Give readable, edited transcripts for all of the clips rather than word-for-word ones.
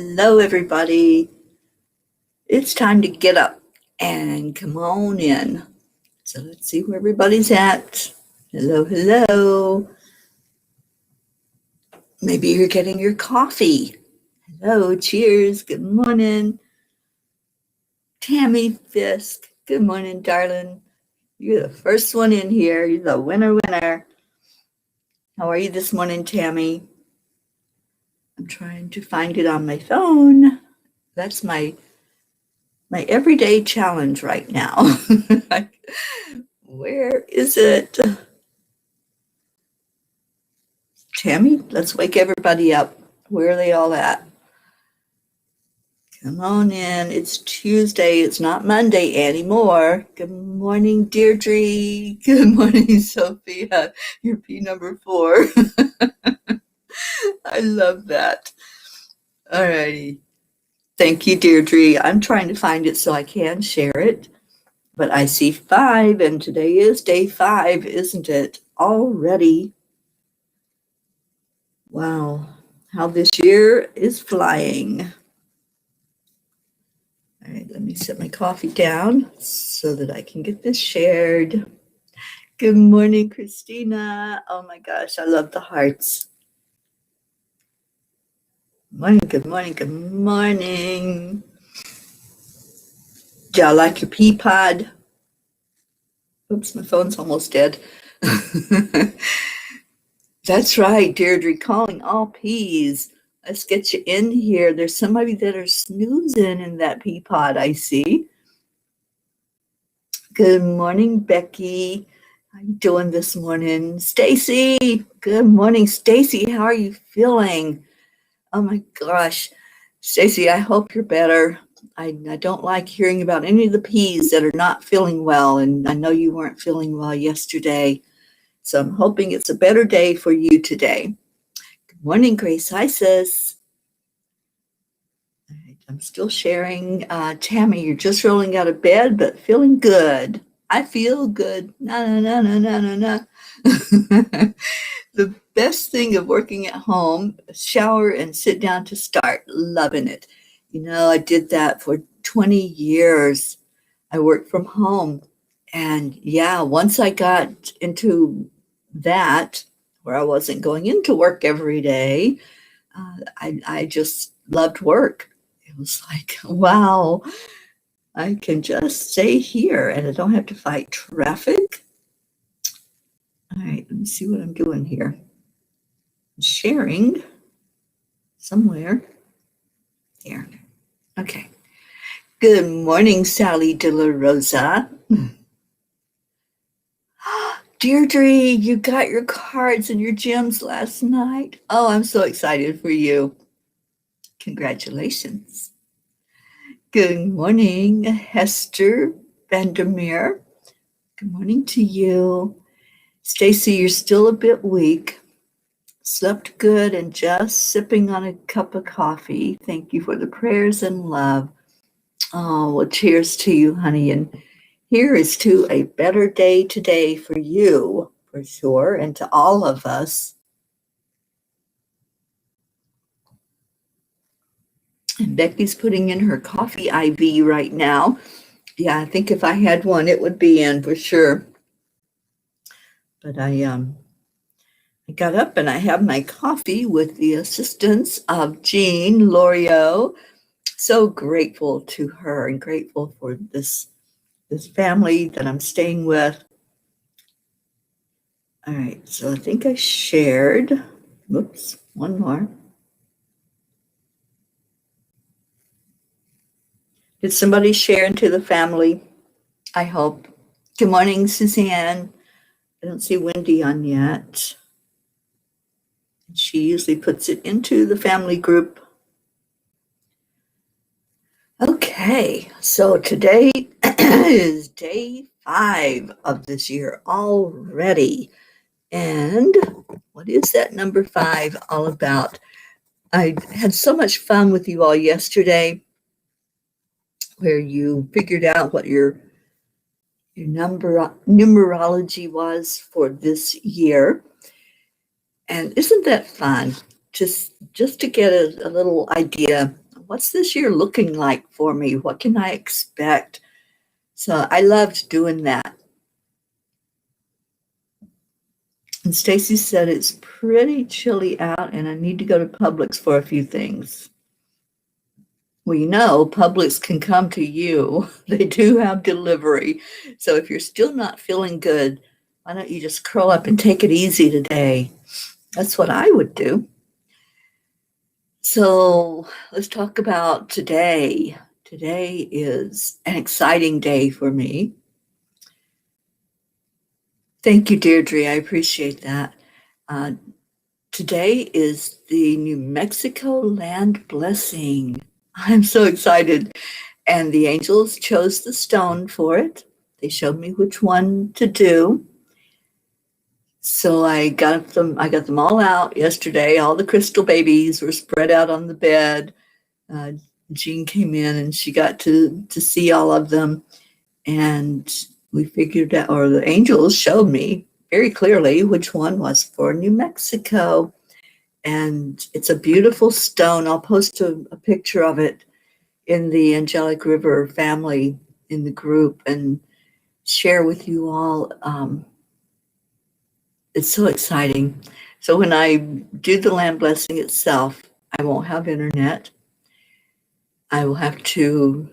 Hello, everybody. It's time to get up and come on in. So let's see where everybody's at. Hello, hello. Maybe you're getting your coffee. Hello, cheers. Good morning. Tammy Fisk. Good morning, darling. You're the first one in here. You're the winner. How are you this morning, Tammy? I'm trying to find it on my phone. That's my everyday challenge right now. Where is it? Tammy, let's wake everybody up. Where are they all at? Come on in. It's Tuesday. It's not Monday anymore. Good morning, Deirdre. Good morning, Sophia. You're P number 4. I love that. All righty. Thank you, Deirdre. I'm trying to find it so I can share it. But I see 5, and today is day 5, isn't it? Already. Wow, how this year is flying. All right, let me set my coffee down so that I can get this shared. Good morning, Christina. Oh my gosh, I love the hearts. Good morning. Do y'all like your pea pod? Oops, my phone's almost dead. That's right, Deirdre, calling all peas. Let's get you in here. There's somebody that are snoozing in that pea pod, I see. Good morning, Becky. How you doing this morning? Stacy, good morning. Stacy, how are you feeling? Oh my gosh. Stacy, I hope you're better. I don't like hearing about any of the peas that are not feeling well, and I know you weren't feeling well yesterday. So I'm hoping it's a better day for you today. Good morning, Grace. Hi, sis. All right, I'm still sharing. Tammy, you're just rolling out of bed, but feeling good. I feel good. No. The best thing of working at home, shower and sit down to start. Loving it. You know, I did that for 20 years. I worked from home. And yeah, once I got into that, where I wasn't going into work every day, I just loved work. It was like, wow, I can just stay here and I don't have to fight traffic. All right, let me see what I'm doing here. I'm sharing somewhere here. Okay. Good morning, Sally De La Rosa. Deirdre, you got your cards and your gems last night. Oh, I'm so excited for you. Congratulations. Good morning, Hester Vandermeer. Good morning to you. Stacy, you're still a bit weak. Slept good and just sipping on a cup of coffee. Thank you for the prayers and love. Oh, well, cheers to you, honey. And here is to a better day today for you, for sure, and to all of us. And Becky's putting in her coffee IV right now. Yeah, I think if I had one, it would be in for sure. But I got up and I have my coffee with the assistance of Jean Loriot. So grateful to her and grateful for this family that I'm staying with. All right, so I think I shared. Whoops, one more. Did somebody share into the family? I hope. Good morning, Suzanne. I don't see Wendy on yet. She usually puts it into the family group. Okay, so today is day 5 of this year already. And what is that number 5 all about? I had so much fun with you all yesterday where you figured out what your numerology was for this year. And isn't that fun? Just to get a little idea what's this year looking like for me? What can I expect? So I loved doing that. And Stacy said it's pretty chilly out and I need to go to Publix for a few things. Well, Publix can come to you. They do have delivery. So if you're still not feeling good, why don't you just curl up and take it easy today? That's what I would do. So let's talk about today. Today is an exciting day for me. Thank you, Deirdre. I appreciate that. Today is the New Mexico Land Blessing. I'm so excited. And the angels chose the stone for it. They showed me which one to do. So I got them all out yesterday. All the crystal babies were spread out on the bed. Jean came in and she got to see all of them. And we figured out, or the angels showed me very clearly which one was for New Mexico. And it's a beautiful stone. I'll post a picture of it in the Angelic River family in the group and share with you all. It's so exciting. So when I do the land blessing itself, I won't have internet. I will have to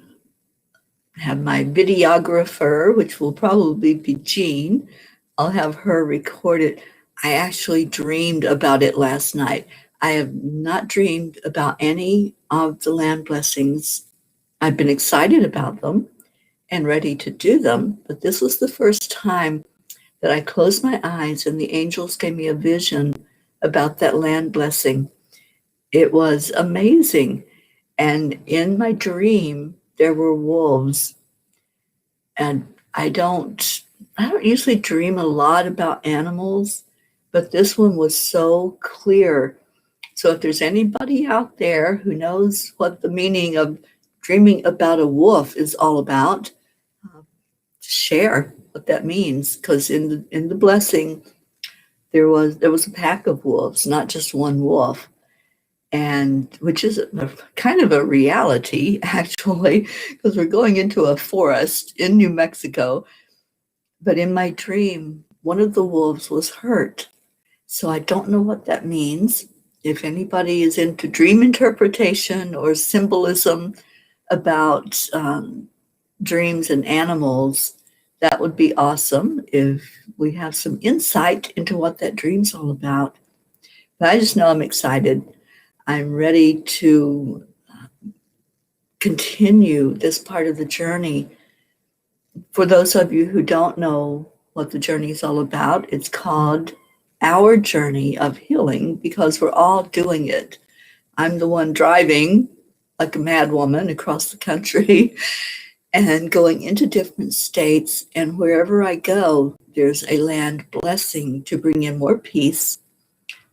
have my videographer, which will probably be Jean. I'll have her record it. I actually dreamed about it last night. I have not dreamed about any of the land blessings. I've been excited about them and ready to do them, but this was the first time that I closed my eyes and the angels gave me a vision about that land blessing. It was amazing. And in my dream, there were wolves. And I don't usually dream a lot about animals, but this one was so clear. So if there's anybody out there who knows what the meaning of dreaming about a wolf is all about, share what that means. Because in the blessing, there was a pack of wolves, not just one wolf, and which is kind of a reality actually, because we're going into a forest in New Mexico. But in my dream, one of the wolves was hurt. So I don't know what that means. If anybody is into dream interpretation or symbolism about dreams and animals, that would be awesome if we have some insight into what that dream's all about. But I just know I'm excited. I'm ready to continue this part of the journey. For those of you who don't know what the journey is all about, it's called Our Journey of Healing because we're all doing it. I'm the one driving like a mad woman across the country and going into different states. And wherever I go, there's a land blessing to bring in more peace,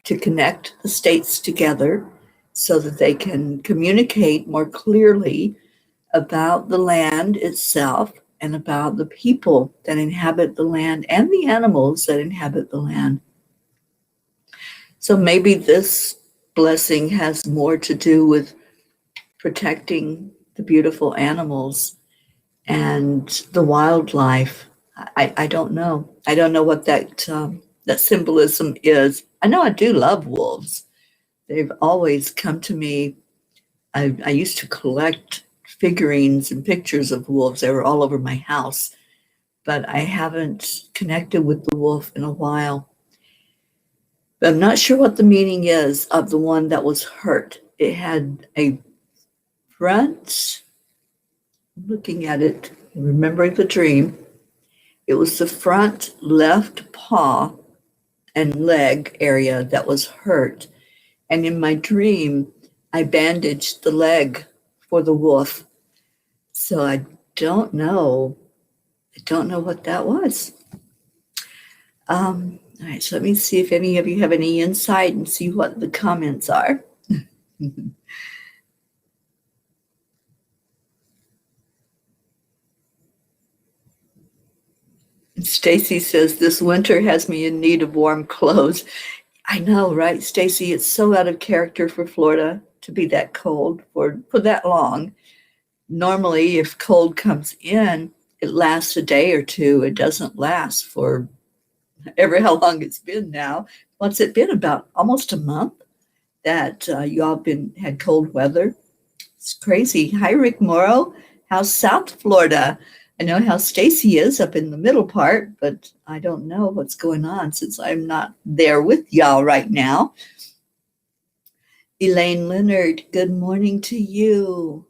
to connect the states together so that they can communicate more clearly about the land itself and about the people that inhabit the land and the animals that inhabit the land. So maybe this blessing has more to do with protecting the beautiful animals and the wildlife. I don't know. I don't know what that symbolism is. I know I do love wolves. They've always come to me. I used to collect figurines and pictures of wolves. They were all over my house, but I haven't connected with the wolf in a while. But I'm not sure what the meaning is of the one that was hurt. It had a front, looking at it, remembering the dream, it was the front left paw and leg area that was hurt. And in my dream, I bandaged the leg for the wolf. So I don't know. What that was. All right, so let me see if any of you have any insight and see what the comments are. Stacy says, this winter has me in need of warm clothes. I know, right, Stacy? It's so out of character for Florida. to be that cold for that long. Normally, if cold comes in, it lasts a day or two. It doesn't last for ever how long it's been now. What's it been, about almost a month that you all had cold weather? It's crazy. Hi, Rick Morrow. How's South Florida? I know how Stacy is up in the middle part, but I don't know what's going on since I'm not there with y'all right now. Elaine Leonard, good morning to you.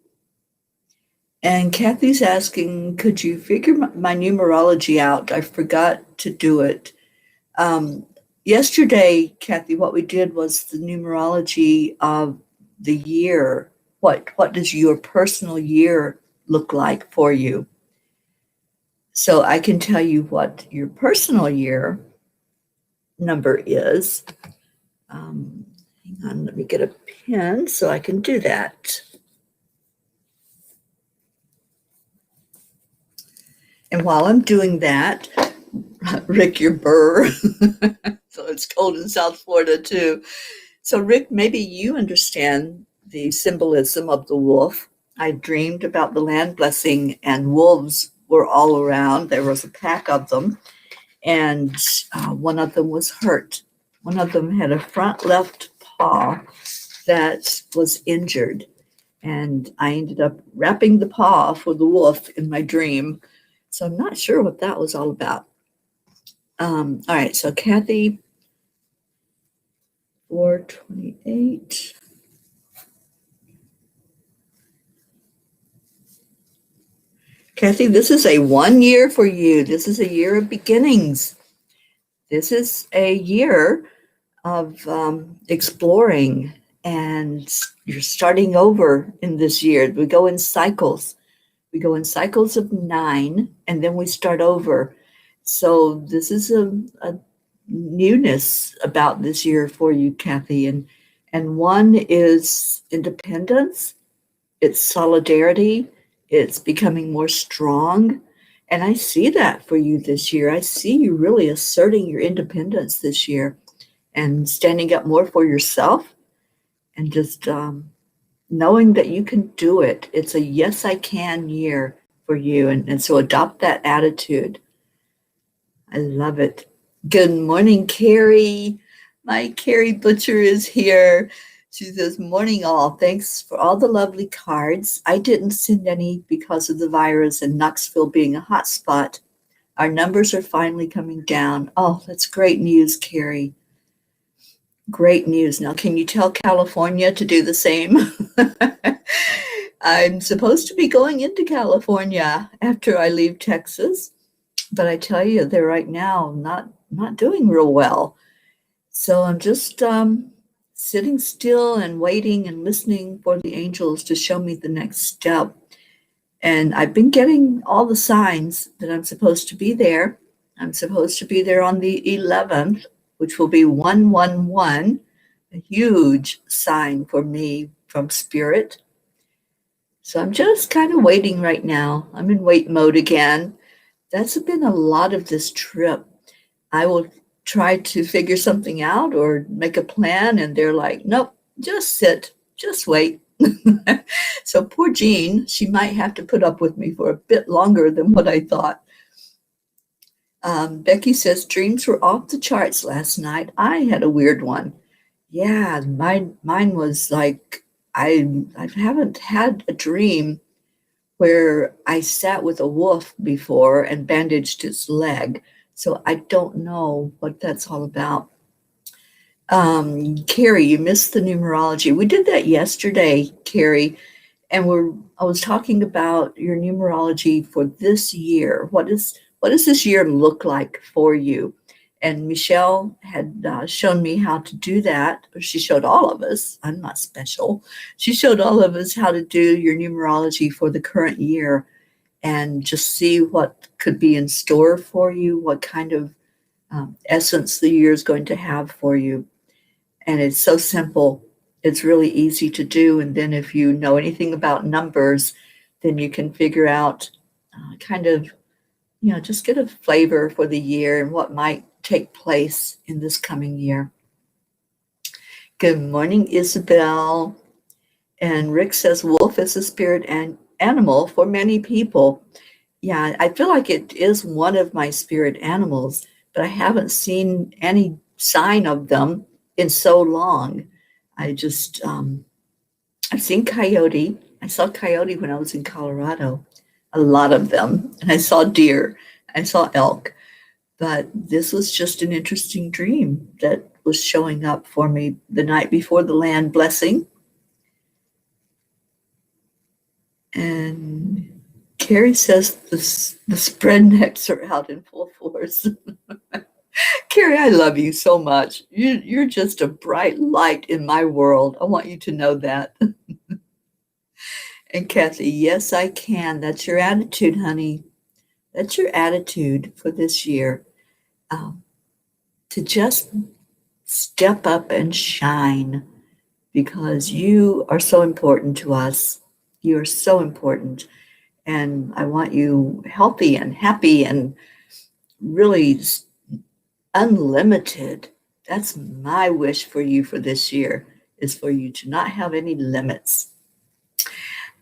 And Kathy's asking, could you figure my numerology out? I forgot to do it. Yesterday, Kathy, what we did was the numerology of the year. What does your personal year look like for you? So I can tell you what your personal year number is. Hang on, let me get a pen so I can do that. And while I'm doing that, Rick, you're burr. So it's cold in South Florida too. So Rick, maybe you understand the symbolism of the wolf. I dreamed about the land blessing and wolves were all around. There was a pack of them, and one of them was hurt. One of them had a front left paw that was injured, and I ended up wrapping the paw for the wolf in my dream. So I'm not sure what that was all about. All right, so Kathy, 428. Kathy, this is a 1 year for you. This is a year of beginnings. This is a year of exploring, and you're starting over in this year. We go in cycles. We go in cycles of 9, and then we start over. So this is a newness about this year for you, Kathy. And one is independence. It's solidarity. It's becoming more strong. And I see that for you this year. I see you really asserting your independence this year and standing up more for yourself and just knowing that you can do it. It's a yes, I can year for you. And so adopt that attitude. I love it. Good morning, Carrie. My Carrie Butcher is here. She says, morning all. Thanks for all the lovely cards. I didn't send any because of the virus and Knoxville being a hot spot. Our numbers are finally coming down. Oh, that's great news, Carrie. Great news. Now, can you tell California to do the same? I'm supposed to be going into California after I leave Texas, but I tell you, they're right now not doing real well. So I'm just sitting still and waiting and listening for the angels to show me the next step. And I've been getting all the signs that I'm supposed to be there. I'm supposed to be there on the 11th, which will be 111, a huge sign for me from Spirit. So I'm just kind of waiting right now. I'm in wait mode again. That's been a lot of this trip. I will try to figure something out or make a plan, and they're like, nope, just sit, just wait. So poor Jean, she might have to put up with me for a bit longer than what I thought. Becky says, dreams were off the charts last night. I had a weird one. Yeah, mine was like, I haven't had a dream where I sat with a wolf before and bandaged its leg. So I don't know what that's all about. Carrie, you missed the numerology. We did that yesterday, Carrie, and I was talking about your numerology for this year. What does this year look like for you? And Michelle had shown me how to do that. She showed all of us. I'm not special. She showed all of us how to do your numerology for the current year and just see what could be in store for you, what kind of essence the year is going to have for you. And it's so simple. It's really easy to do. And then if you know anything about numbers, then you can figure out kind of, just get a flavor for the year and what might take place in this coming year. Good morning, Isabel. And Rick says wolf is a spirit and animal for many people. Yeah, I feel like it is one of my spirit animals, but I haven't seen any sign of them in so long. I just, I've seen coyote. I saw coyote when I was in Colorado, a lot of them. And I saw deer, I saw elk. But this was just an interesting dream that was showing up for me the night before the land blessing. And Carrie says the spreadnecks are out in full force. Carrie, I love you so much. You're just a bright light in my world. I want you to know that. And Kathy, yes, I can. That's your attitude, honey. That's your attitude for this year. To just step up and shine because you are so important to us. You are so important. And I want you healthy and happy and really unlimited. That's my wish for you for this year, is for you to not have any limits.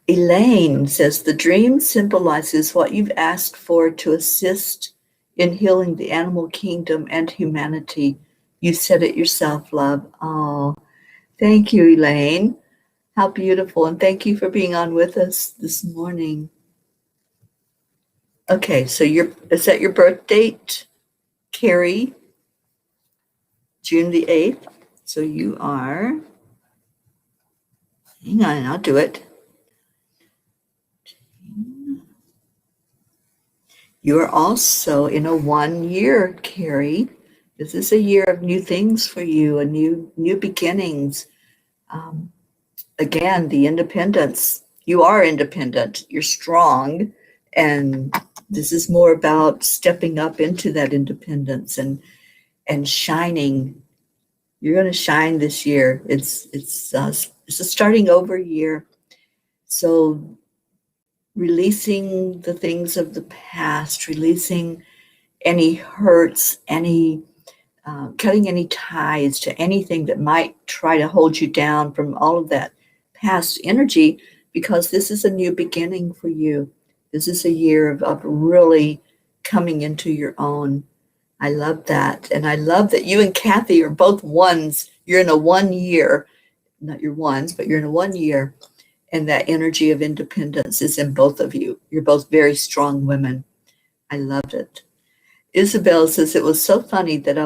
Elaine says the dream symbolizes what you've asked for to assist in healing the animal kingdom and humanity. You said it yourself, love. Oh, thank you, Elaine. How beautiful. And thank you for being on with us this morning. Okay, so is that your birth date, Carrie? June the 8th. So you are, hang on, I'll do it. You are also in a 1 year, Carrie. This is a year of new things for you, a new beginnings. Again, the independence. You are independent. You're strong, and this is more about stepping up into that independence and shining. You're going to shine this year. It's a starting over year. So releasing the things of the past, releasing any hurts, any cutting any ties to anything that might try to hold you down from all of that past energy, because this is a new beginning for you. This is a year of really coming into your own. I love that. And I love that you and Kathy are both ones. You're in a 1 year, not your ones, but you're in a 1 year. And that energy of independence is in both of you. You're both very strong women. I loved it. Isabel says it was so funny that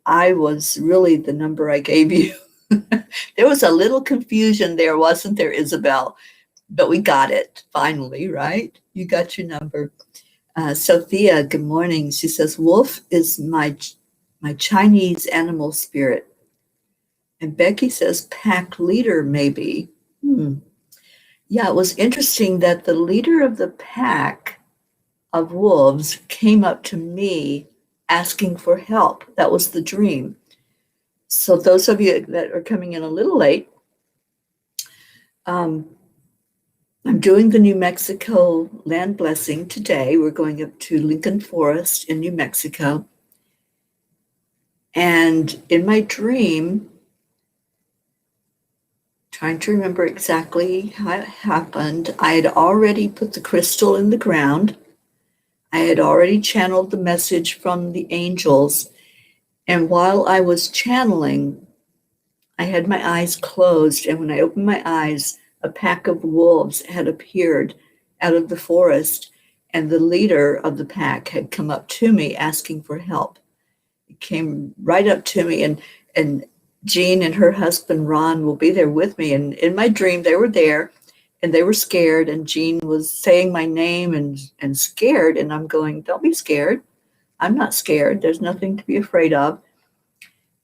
I was really the number I gave you. There was a little confusion there, wasn't there, Isabel? But we got it finally, right? You got your number. Sophia, good morning. She says, wolf is my Chinese animal spirit. And Becky says, pack leader, maybe. Yeah, it was interesting that the leader of the pack of wolves came up to me asking for help. That was the dream. So those of you that are coming in a little late, I'm doing the New Mexico land blessing today. We're going up to Lincoln Forest in New Mexico. And in my dream, trying to remember exactly how it happened, I had already put the crystal in the ground. I had already channeled the message from the angels. And while I was channeling, I had my eyes closed. And when I opened my eyes, a pack of wolves had appeared out of the forest. And the leader of the pack had come up to me asking for help. It came right up to me. And Jean and her husband, Ron, will be there with me. And in my dream, they were there. And they were scared, and Jean was saying my name and scared, and I'm going, don't be scared. I'm not scared. There's nothing to be afraid of.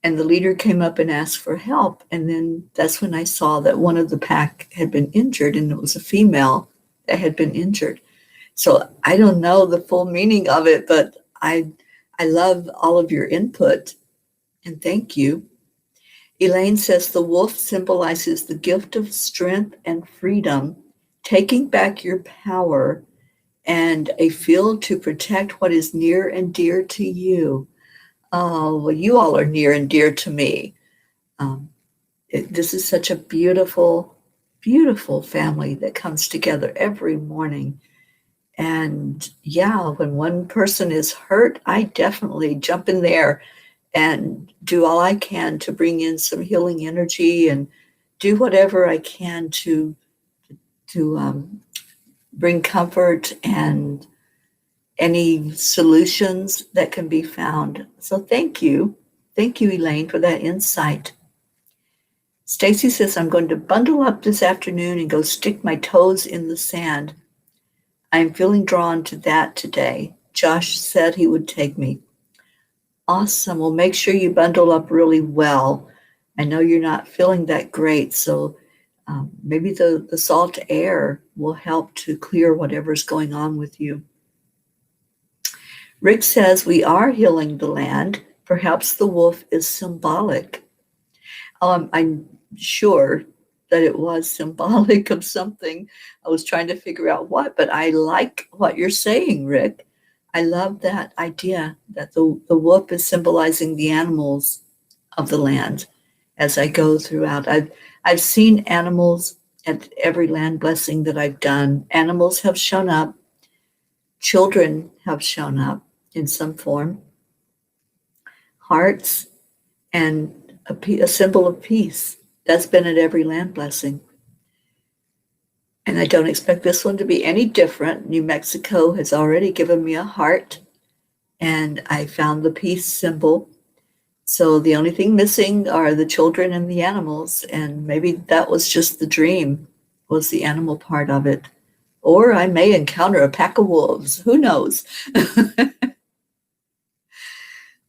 And the leader came up and asked for help, and then that's when I saw that one of the pack had been injured, and it was a female that had been injured. So I don't know the full meaning of it, but I love all of your input, and thank you. Elaine says the wolf symbolizes the gift of strength and freedom, taking back your power, and a field to protect what is near and dear to you. Oh, well, you all are near and dear to me. This is such a beautiful beautiful family that comes together every morning. And yeah, when one person is hurt, I definitely jump in there and do all I can to bring in some healing energy and do whatever I can to bring comfort and any solutions that can be found. So thank you, Elaine, for that insight. Stacy says I'm going to bundle up this afternoon and go stick my toes in the sand. I'm feeling drawn to that today. Josh said he would take me. Awesome. Well, make sure you bundle up really well. I know you're not feeling that great, so maybe the salt air will help to clear whatever's going on with you. Rick says we are healing the land. Perhaps the wolf is symbolic. I'm sure that it was symbolic of something. I was trying to figure out what, but I like what you're saying, Rick. I love that idea that the wolf is symbolizing the animals of the land as I go throughout. I've seen animals at every land blessing that I've done. Animals have shown up. Children have shown up in some form. Hearts and a symbol of peace. That's been at every land blessing. And I don't expect this one to be any different. New Mexico has already given me a heart, and I found the peace symbol. So the only thing missing are the children and the animals, and maybe that was just the dream, was the animal part of it. Or I may encounter a pack of wolves. Who knows?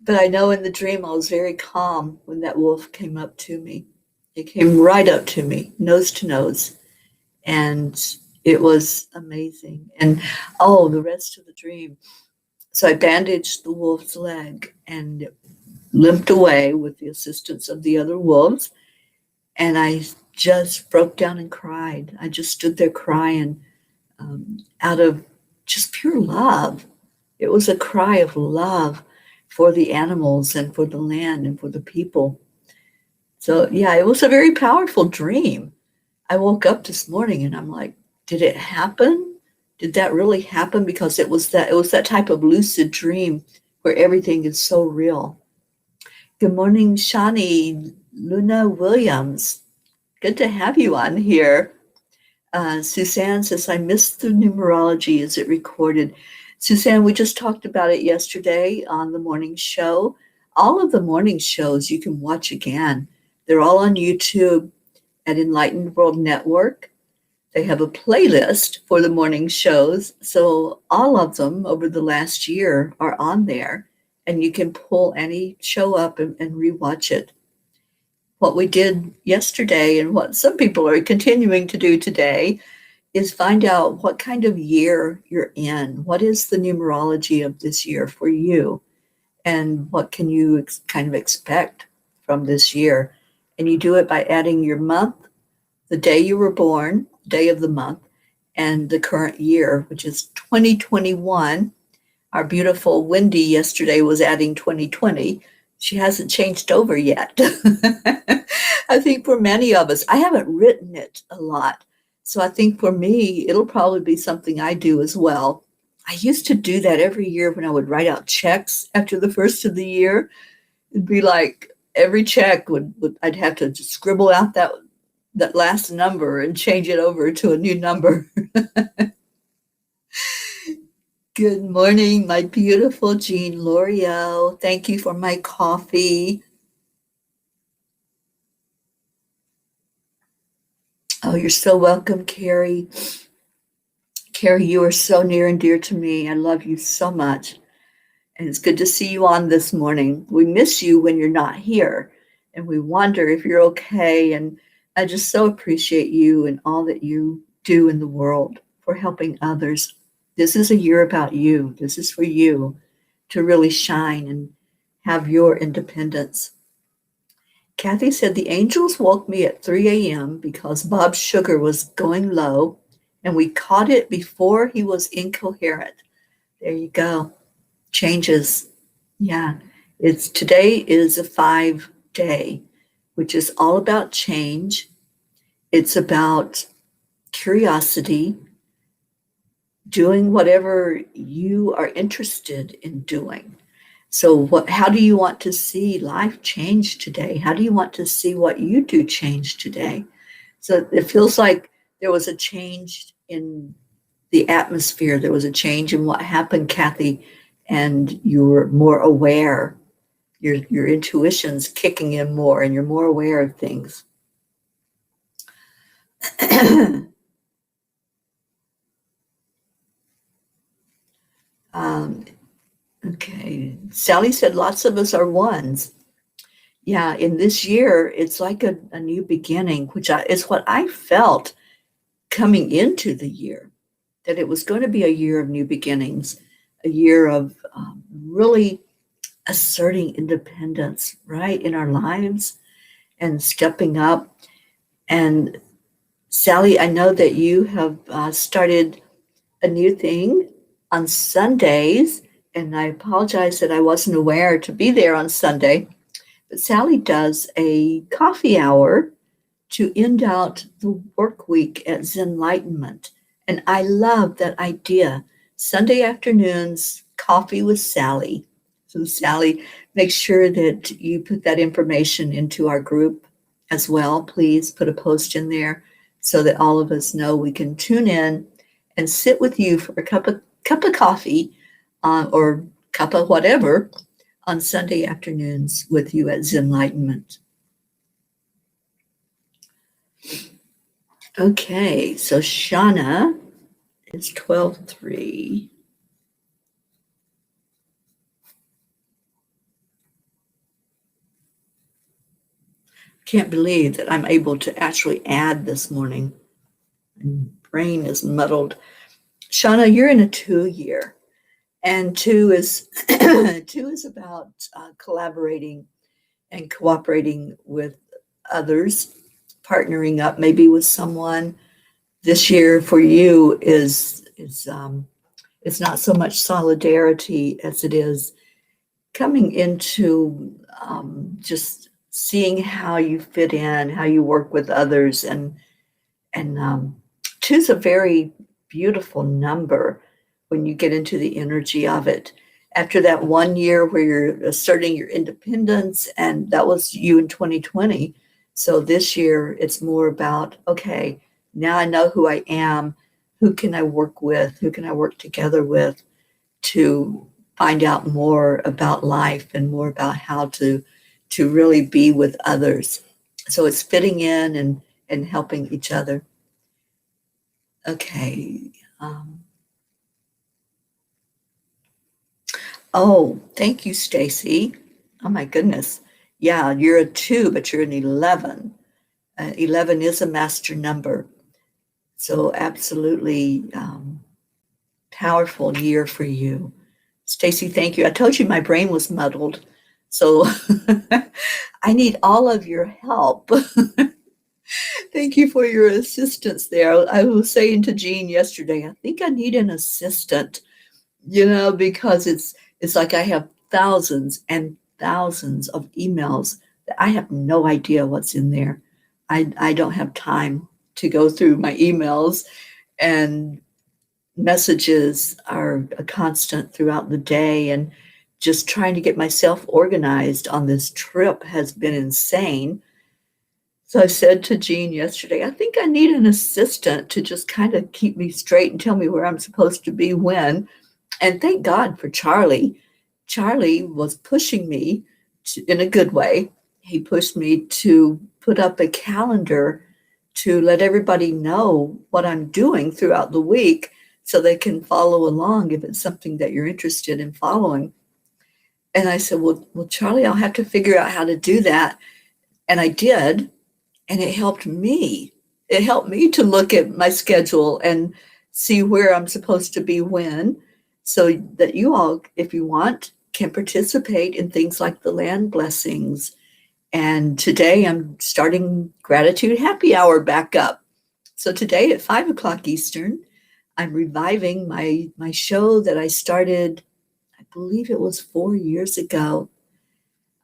But I know in the dream I was very calm when that wolf came up to me. It came right up to me, nose to nose. And it was amazing. And the rest of the dream. So I bandaged the wolf's leg and limped away with the assistance of the other wolves. And I just broke down and cried. I just stood there crying out of just pure love. It was a cry of love for the animals and for the land and for the people. So yeah, it was a very powerful dream. I woke up this morning and I'm like, did it happen? Did that really happen? Because it was that type of lucid dream where everything is so real. Good morning, Shani Luna Williams. Good to have you on here. Suzanne says, I missed the numerology. Is it recorded? Suzanne, we just talked about it yesterday on the morning show. All of the morning shows you can watch again. They're all on YouTube at Enlightened World Network. They have a playlist for the morning shows. So all of them over the last year are on there, and you can pull any show up and rewatch it. What we did yesterday and what some people are continuing to do today is find out what kind of year you're in. What is the numerology of this year for you? And what can you kind of expect from this year? And you do it by adding your month, the day you were born, day of the month, and the current year, which is 2021. Our beautiful Wendy yesterday was adding 2020. She hasn't changed over yet. I think for many of us, I haven't written it a lot. So I think for me, it'll probably be something I do as well. I used to do that every year when I would write out checks after the first of the year. It'd be like every check I'd have to just scribble out that last number and change it over to a new number. Good morning, my beautiful Jean L'Oreal. Thank you for my coffee. Oh, you're so welcome, Carrie. Carrie, you are so near and dear to me. I love you so much. And it's good to see you on this morning. We miss you when you're not here, and we wonder if you're okay. And I just so appreciate you and all that you do in the world for helping others. This is a year about you. This is for you to really shine and have your independence. Kathy said, the angels woke me at 3 a.m. because Bob's sugar was going low, and we caught it before he was incoherent. There you go. Changes. Yeah. Today is a 5-day, which is all about change. It's about curiosity, doing whatever you are interested in doing. So how do you want to see life change today? How do you want to see what you do change today? So it feels like there was a change in the atmosphere. There was a change in what happened, Kathy, and you were more aware. Your intuition's kicking in more, and you're more aware of things. um, okay, Sally said lots of us are ones. Yeah, in this year, it's like a new beginning, which is what I felt coming into the year, that it was going to be a year of new beginnings, a year of really asserting independence, right, in our lives and stepping up. And Sally, I know that you have started a new thing on Sundays, and I apologize that I wasn't aware to be there on Sunday. But Sally does a coffee hour to end out the work week at Zenlightenment. And I love that idea. Sunday afternoons, coffee with Sally. So, Sally, make sure that you put that information into our group as well. Please put a post in there so that all of us know we can tune in and sit with you for a cup of coffee or cup of whatever on Sunday afternoons with you at Zenlightenment. Okay, so Shauna is 12:03. Can't believe that I'm able to actually add this morning. My brain is muddled. Shauna, you're in a 2-year, and 2 is 2 is about collaborating and cooperating with others, partnering up maybe with someone. This year for you is it's not so much solidarity as it is coming into just seeing how you fit in, how you work with others, and 2 is a very beautiful number when you get into the energy of it. After that 1 year where you're asserting your independence, and that was you in 2020. So this year it's more about, okay, now I know who I am. Who can I work with? Who can I work together with to find out more about life and more about how to really be with others? So it's fitting in and helping each other. Okay. Oh, thank you, Stacy. Oh my goodness. Yeah, you're a 2, but you're an 11. 11 is a master number. So absolutely powerful year for you. Stacy, thank you. I told you my brain was muddled. So I need all of your help. Thank you for your assistance there. I was saying to Jean yesterday, I think I need an assistant, because it's like I have thousands and thousands of emails that I have no idea what's in there. I don't have time to go through my emails, and messages are a constant throughout the day, and just trying to get myself organized on this trip has been insane. So I said to Jean yesterday, I think I need an assistant to just kind of keep me straight and tell me where I'm supposed to be when. And thank God for Charlie. Charlie was pushing me in a good way. He pushed me to put up a calendar to let everybody know what I'm doing throughout the week so they can follow along if it's something that you're interested in following. And I said, well, Charlie, I'll have to figure out how to do that. And I did. And it helped me. It helped me to look at my schedule and see where I'm supposed to be when, so that you all, if you want, can participate in things like the land blessings. And today I'm starting Gratitude Happy Hour back up. So today at 5 o'clock Eastern, I'm reviving my show that I started, I believe it was 4 years ago.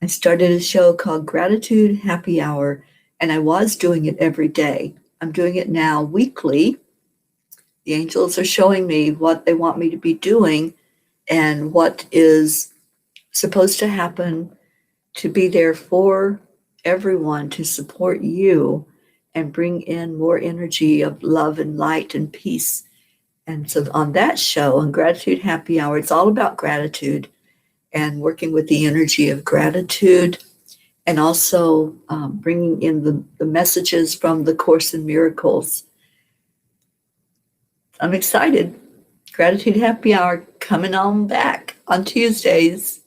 I started a show called Gratitude Happy Hour, and I was doing it every day. I'm doing it now weekly. The angels are showing me what they want me to be doing and what is supposed to happen to be there for everyone, to support you and bring in more energy of love and light and peace. And so on that show, on Gratitude Happy Hour, it's all about gratitude and working with the energy of gratitude, and also bringing in the messages from the Course in Miracles. I'm excited. Gratitude Happy Hour coming on back on Tuesdays.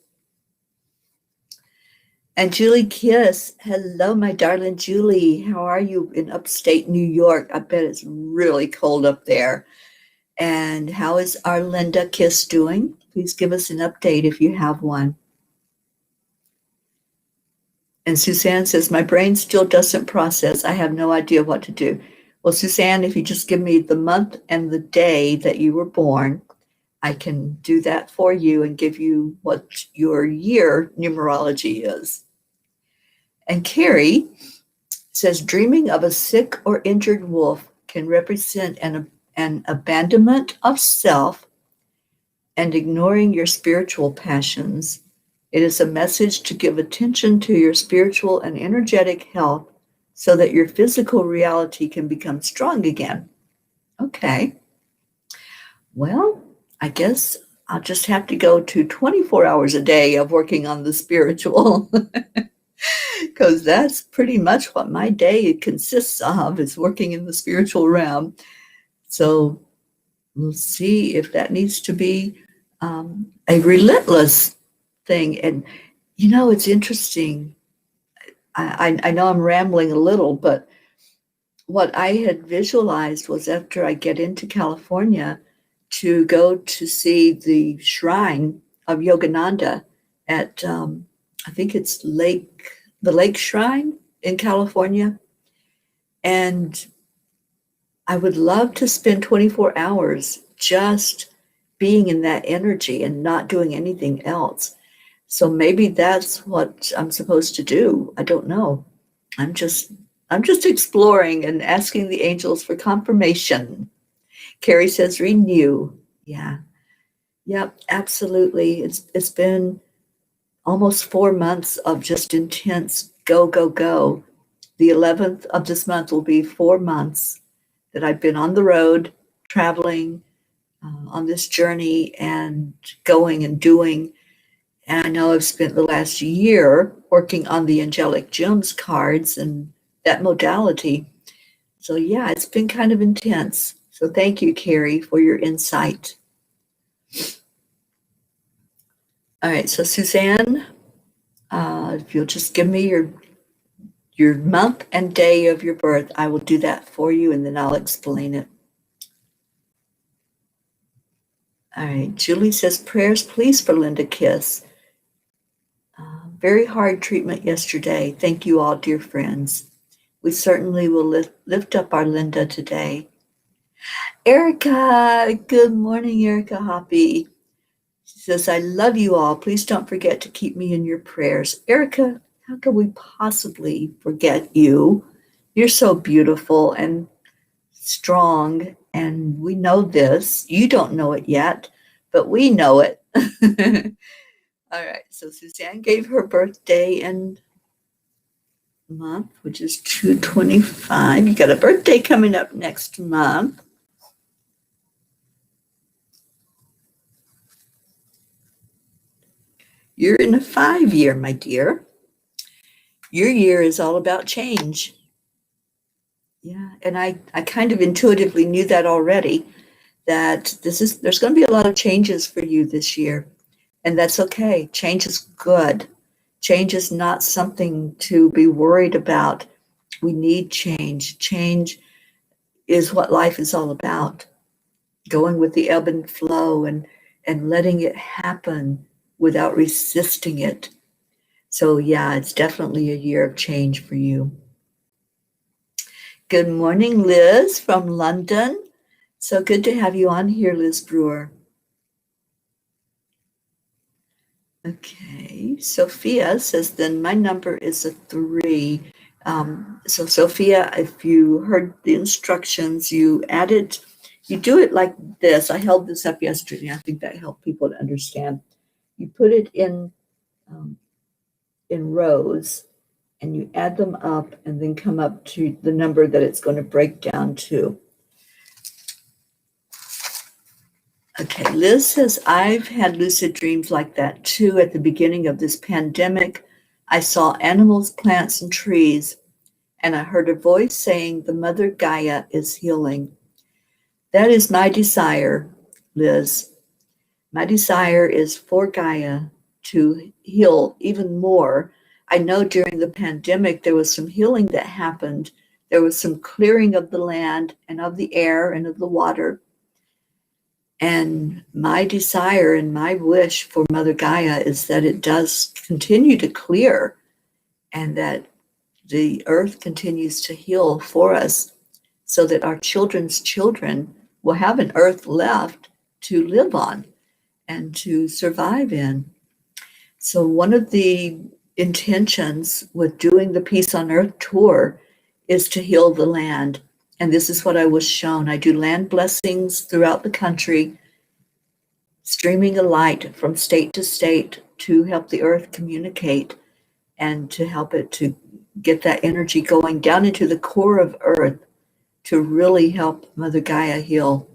And Julie Kiss, hello, my darling Julie. How are you in upstate New York? I bet it's really cold up there. And how is our Linda Kiss doing? Please give us an update if you have one. And Suzanne says, my brain still doesn't process. I have no idea what to do. Well, Suzanne, if you just give me the month and the day that you were born, I can do that for you and give you what your year numerology is. And Carrie says, dreaming of a sick or injured wolf can represent an abandonment of self and ignoring your spiritual passions. It is a message to give attention to your spiritual and energetic health so that your physical reality can become strong again. Okay. Well, I guess I'll just have to go to 24 hours a day of working on the spiritual, because that's pretty much what my day consists of, is working in the spiritual realm. So we'll see if that needs to be a relentless thing. And it's interesting. I know I'm rambling a little, but what I had visualized was, after I get into California, to go to see the shrine of Yogananda at I think it's the Lake Shrine in California. And I would love to spend 24 hours just being in that energy and not doing anything else. So maybe that's what I'm supposed to do. I don't know. I'm just exploring and asking the angels for confirmation. Carrie says renew. Yeah. Yep, absolutely. It's been almost 4 months of just intense go, go, go. The 11th of this month will be 4 months that I've been on the road, traveling on this journey and going and doing. And I know I've spent the last year working on the angelic gems cards and that modality. So yeah, it's been kind of intense. So thank you, Carrie, for your insight. All right, so Suzanne, if you'll just give me your month and day of your birth, I will do that for you, and then I'll explain it. All right, Julie says, prayers, please, for Linda Kiss. Very hard treatment yesterday. Thank you all, dear friends. We certainly will lift up our Linda today. Erica, good morning, Erica Hoppy. She says, I love you all. Please don't forget to keep me in your prayers. Erica, how could we possibly forget you? You're so beautiful and strong, and we know this. You don't know it yet, but we know it. All right, so Suzanne gave her birthday and month, which is 2/25. You got a birthday coming up next month. You're in a 5-year, my dear. Your year is all about change. Yeah, and I kind of intuitively knew that already, that there's going to be a lot of changes for you this year, and that's okay. Change is good. Change is not something to be worried about. We need change. Change is what life is all about. Going with the ebb and flow and letting it happen without resisting it. So yeah, it's definitely a year of change for you. Good morning, Liz from London. So good to have you on here, Liz Brewer. Okay, Sophia says, then my number is a 3. So Sophia, if you heard the instructions, you do it like this. I held this up yesterday. I think that helped people to understand. You put it um, in rows, and you add them up, and then come up to the number that it's going to break down to. Okay, Liz says, I've had lucid dreams like that too. At the beginning of this pandemic, I saw animals, plants, and trees, and I heard a voice saying, the Mother Gaia is healing. That is my desire, Liz. My desire is for Gaia to heal even more. I know during the pandemic, there was some healing that happened. There was some clearing of the land and of the air and of the water. And my desire and my wish for Mother Gaia is that it does continue to clear and that the earth continues to heal for us so that our children's children will have an earth left to live on and to survive in. So one of the intentions with doing the Peace on Earth tour is to heal the land. And this is what I was shown. I do land blessings throughout the country, streaming a light from state to state to help the earth communicate and to help it to get that energy going down into the core of earth to really help Mother Gaia heal.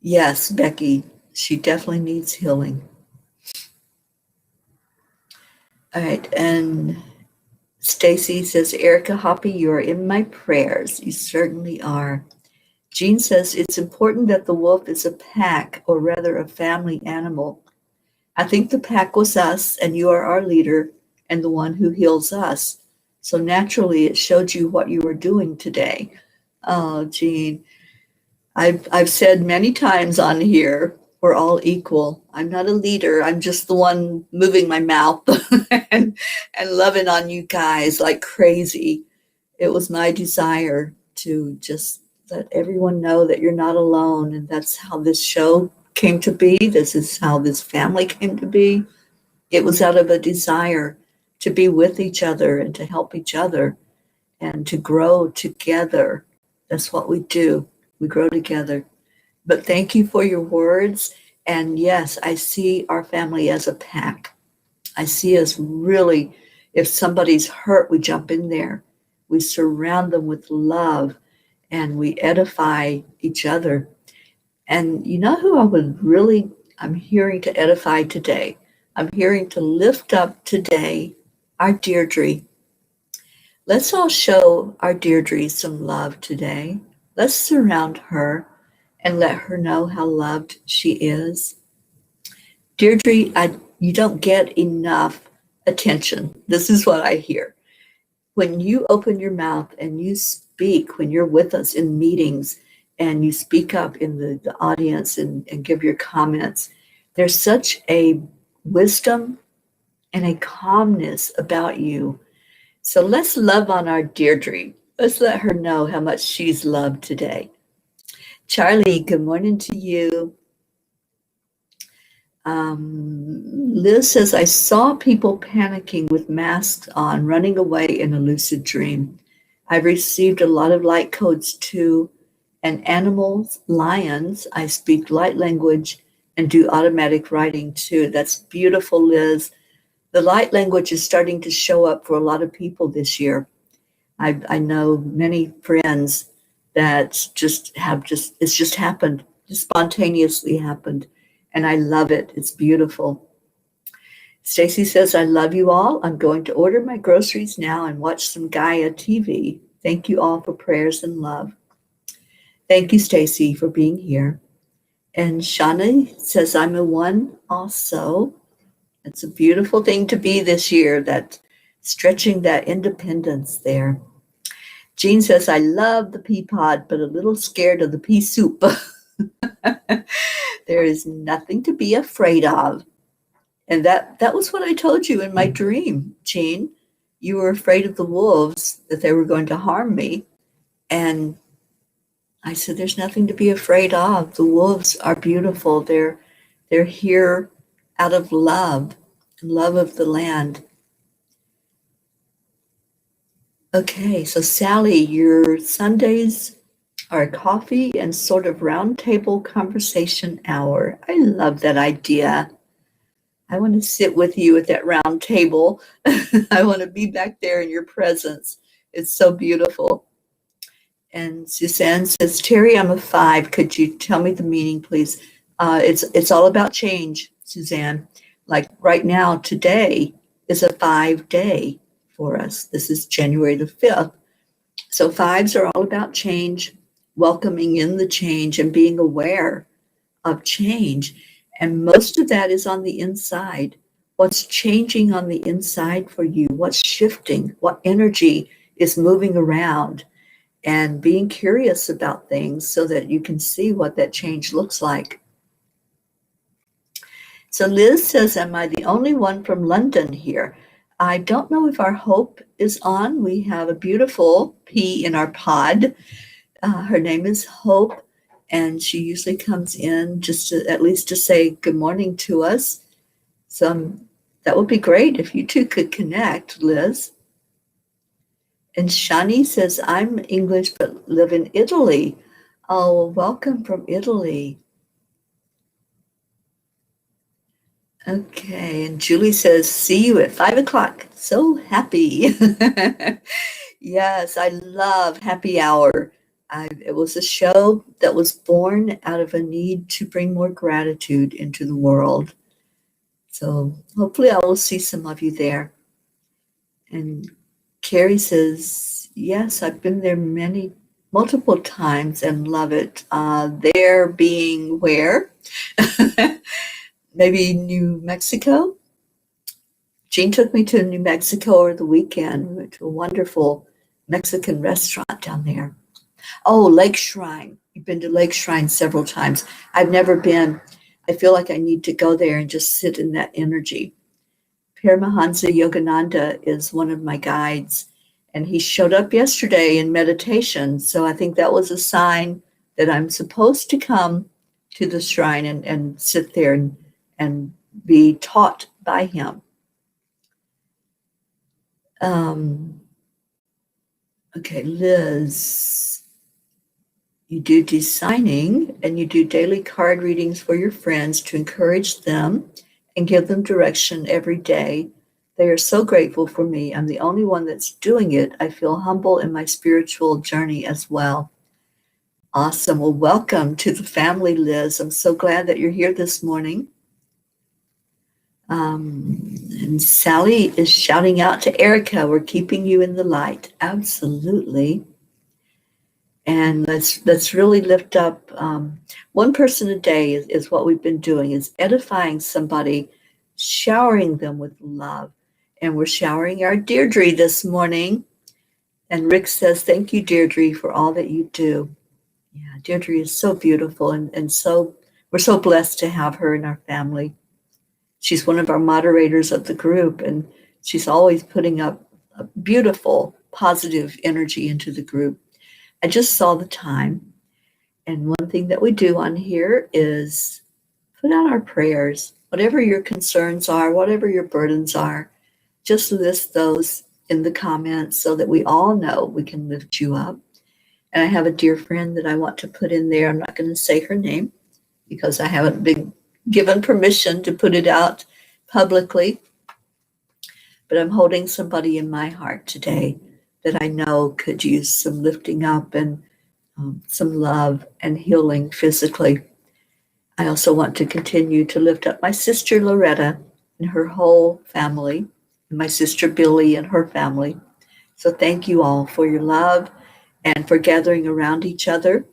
Yes, Becky, she definitely needs healing. All right, and Stacy says, Erica Hoppy, you are in my prayers. You certainly are. Jean says, it's important that the wolf is a pack, or rather a family animal. I think the pack was us, and you are our leader and the one who heals us. So naturally, it showed you what you were doing today. Oh, Jean, I've said many times on here, we're all equal. I'm not a leader. I'm just the one moving my mouth and loving on you guys like crazy. It was my desire to just let everyone know that you're not alone. And that's how this show came to be. This is how this family came to be. It was out of a desire to be with each other and to help each other and to grow together. That's what we do. We grow together. But thank you for your words. And yes, I see our family as a pack. I see us really, if somebody's hurt, we jump in there. We surround them with love and we edify each other. And you know who I'm hearing to edify today? I'm hearing to lift up today our Deirdre. Let's all show our Deirdre some love today. Let's surround her and let her know how loved she is. Deirdre, you don't get enough attention. This is what I hear. When you open your mouth and you speak, when you're with us in meetings and you speak up in the audience and give your comments, there's such a wisdom and a calmness about you. So let's love on our Deirdre. Let's let her know how much she's loved today. Charlie, good morning to you. Liz says, I saw people panicking with masks on, running away in a lucid dream. I've received a lot of light codes too, and animals, lions, I speak light language and do automatic writing too. That's beautiful, Liz. The light language is starting to show up for a lot of people this year. I know many friends that it's just happened, just spontaneously happened. And I love it. It's beautiful. Stacy says, I love you all. I'm going to order my groceries now and watch some Gaia TV. Thank you all for prayers and love. Thank you, Stacy, for being here. And Shauna says, I'm a one also. It's a beautiful thing to be this year, that stretching that independence there. Jean says, I love the pea pod, but a little scared of the pea soup. There is nothing to be afraid of. And that was what I told you in my dream, Jean. You were afraid of the wolves, that they were going to harm me. And I said, there's nothing to be afraid of. The wolves are beautiful. They're here out of love and love of the land. Okay, so Sally, your Sundays are coffee and sort of roundtable conversation hour. I love that idea. I want to sit with you at that round table. I want to be back there in your presence. It's so beautiful. And Suzanne says, Teri, I'm a 5. Could you tell me the meaning, please? It's all about change, Suzanne. Like right now, today is a 5 day for us. This is January the 5th. So 5s are all about change, welcoming in the change and being aware of change. And most of that is on the inside. What's changing on the inside for you? What's shifting? What energy is moving around? And being curious about things so that you can see what that change looks like. So Liz says, am I the only one from London here? I don't know if our Hope is on. We have a beautiful P in our pod. Her name is Hope, and she usually comes in just to, at least to say good morning to us. So that would be great if you two could connect, Liz. And Shani says, I'm English but live in Italy. Oh, welcome from Italy. Okay, and Julie says, see you at 5 o'clock. So happy. Yes, I love Happy Hour. It was a show that was born out of a need to bring more gratitude into the world. So hopefully I will see some of you there. And Carrie says, yes, I've been there multiple times and love it. There being where? Maybe New Mexico? Jean took me to New Mexico over the weekend. We went to a wonderful Mexican restaurant down there. Oh, Lake Shrine. You've been to Lake Shrine several times. I've never been. I feel like I need to go there and just sit in that energy. Paramahansa Yogananda is one of my guides, and he showed up yesterday in meditation. So I think that was a sign that I'm supposed to come to the shrine and sit there and be taught by him. Okay, Liz, you do designing and you do daily card readings for your friends to encourage them and give them direction every day. They are so grateful for me. I'm the only one that's doing it. I feel humble in my spiritual journey as well. Awesome. Well, welcome to the family, Liz. I'm so glad that you're here this morning. And Sally is shouting out to Erica, we're keeping you in the light. Absolutely. And let's really lift up one person a day is what we've been doing, is edifying somebody, showering them with love. And we're showering our Deirdre this morning. And Rick says, thank you, Deirdre, for all that you do. Yeah, Deirdre is so beautiful, and so we're so blessed to have her in our family. She's one of our moderators of the group, and she's always putting up a beautiful, positive energy into the group. I just saw the time, and one thing that we do on here is put out our prayers. Whatever your concerns are, whatever your burdens are, just list those in the comments so that we all know we can lift you up. And I have a dear friend that I want to put in there. I'm not going to say her name because I haven't been given permission to put it out publicly. But I'm holding somebody in my heart today that I know could use some lifting up and some love and healing physically. I also want to continue to lift up my sister Loretta and her whole family, and my sister Billy and her family. So thank you all for your love and for gathering around each other.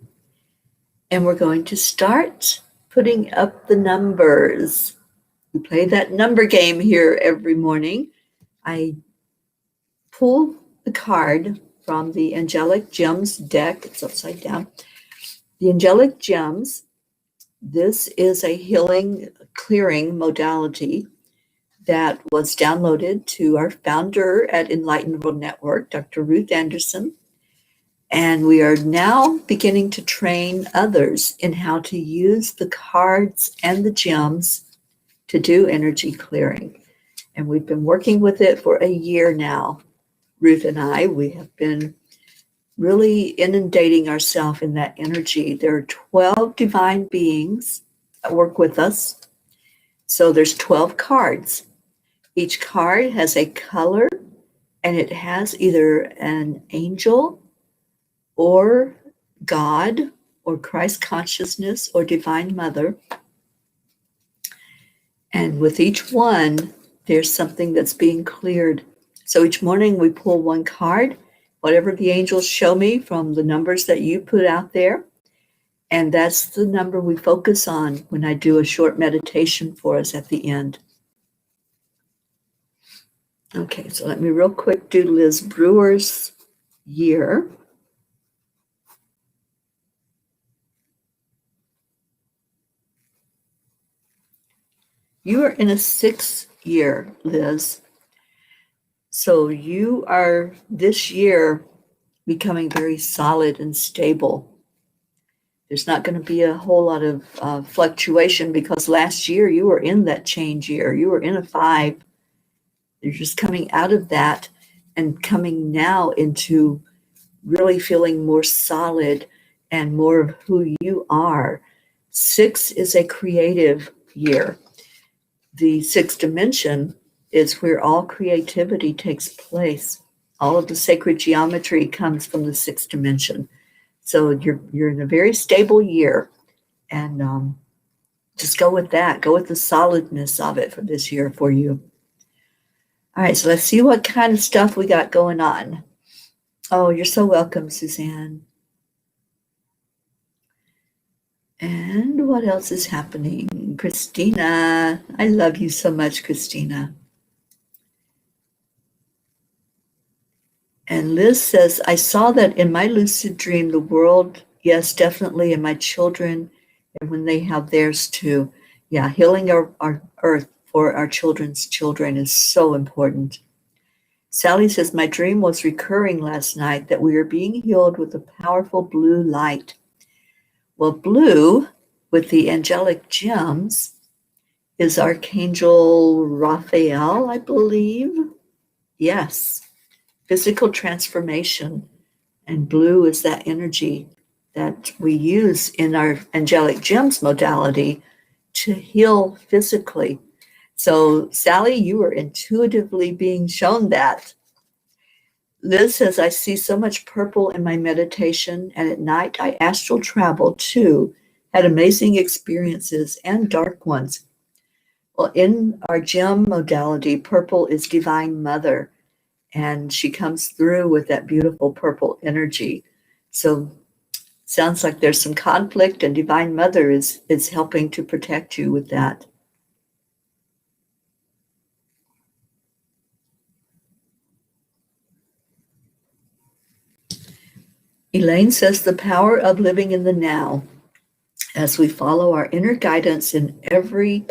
And we're going to start putting up the numbers. We play that number game here every morning. I pull the card from the Angelic Gems deck. It's upside down. The Angelic Gems, this is a healing clearing modality that was downloaded to our founder at Enlightened World Network, Dr. Ruth Anderson. And we are now beginning to train others in how to use the cards and the gems to do energy clearing. And we've been working with it for a year now. Ruth and I, we have been really inundating ourselves in that energy. There are 12 divine beings that work with us. So there's 12 cards. Each card has a color, and it has either an angel or God or Christ consciousness or Divine Mother. And with each one, there's something that's being cleared. So each morning we pull one card, whatever the angels show me from the numbers that you put out there. And that's the number we focus on when I do a short meditation for us at the end. Okay, so let me real quick do Liz Brewer's year. You are in a 6th year, Liz. So you are this year becoming very solid and stable. There's not going to be a whole lot of fluctuation because last year you were in that change year. You were in a 5. You're just coming out of that and coming now into really feeling more solid and more of who you are. 6 is a creative year. The 6th dimension is where all creativity takes place. All of the sacred geometry comes from the 6th dimension. So you're in a very stable year, and just go with that. Go with the solidness of it for this year for you. All right, so let's see what kind of stuff we got going on. Oh, you're so welcome, Suzanne. And what else is happening? Christina, I love you so much, Christina. And Liz says, I saw that in my lucid dream, the world, yes, definitely, and my children, and when they have theirs too. Yeah, healing our earth for our children's children is so important. Sally says, my dream was recurring last night that we are being healed with a powerful blue light. Well, blue, with the angelic gems, is Archangel Raphael, I believe. Yes. Physical transformation, and blue is that energy that we use in our angelic gems modality to heal physically. So, Sally, you are intuitively being shown that. Liz says, I see so much purple in my meditation, and at night I astral travel too, had amazing experiences and dark ones. Well, in our gem modality, purple is Divine Mother. And she comes through with that beautiful purple energy. So sounds like there's some conflict, and Divine Mother is helping to protect you with that. Elaine says the power of living in the now as we follow our inner guidance in every